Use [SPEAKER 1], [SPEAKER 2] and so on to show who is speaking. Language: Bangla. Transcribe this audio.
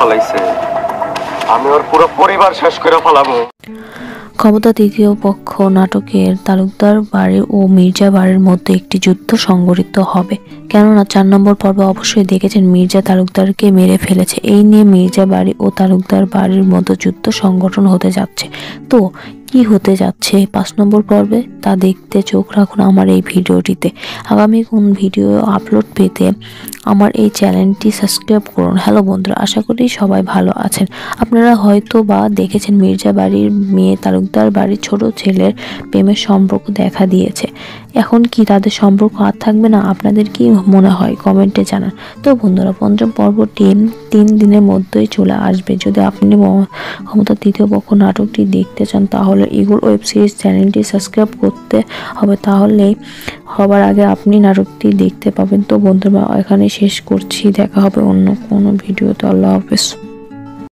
[SPEAKER 1] ফেলাইছে, আমি ওর পুরো পরিবার শেষ করে ফেলাবো।
[SPEAKER 2] ক্ষমতা তৃতীয় পক্ষ নাটকের তালুকদার বাড়ি ও মির্জা বাড়ির মধ্যে একটি যুদ্ধ সংঘটিত হবে, কেননা 4 নম্বর পর্বে অবশ্যই দেখেছেন মির্জা তালুকদারকে মেরে ফেলেছে। এই নিয়ে মির্জা বাড়ি ও তালুকদার বাড়ির মধ্যে যুদ্ধ সংগঠন হতে যাচ্ছে। তো কি হতে যাচ্ছে 5 নম্বর পর্বে তা দেখতে চোখ রাখুন আমার এই ভিডিওটিতে। আগামী কোন ভিডিও আপলোড পেতে আমার এই চ্যানেলটি সাবস্ক্রাইব করুন। হ্যালো বন্ধুরা, আশা করি সবাই ভালো আছেন। আপনারা হয়তো বা দেখেছেন মির্জা বাড়ির মেয়ে তালুকদার বাড়ির ছোট ছেলের প্রেমের সম্পর্ক দেখা দিয়েছে। এখন কি তাদের সম্পর্ক আর থাকবে না? আপনাদের কি মনে হয় কমেন্টে জানান। তো বন্ধুরা, পঞ্চম পর্বটি 3 দিনের মধ্যেই চলে আসবে। যদি আপনি ক্ষমতা তৃতীয় পক্ষ নাটকটি দেখতে চান তাহলে ইগল ওয়েব সিরিজ চ্যানেলটি সাবস্ক্রাইব করতে হবে, তাহলেই সবার আগে আপনি নাটকটি দেখতে পাবেন। তো বন্ধুরা, এখানে শেষ করছি, দেখা হবে অন্য কোনো ভিডিওতে। আল্লাহ হাফেজ।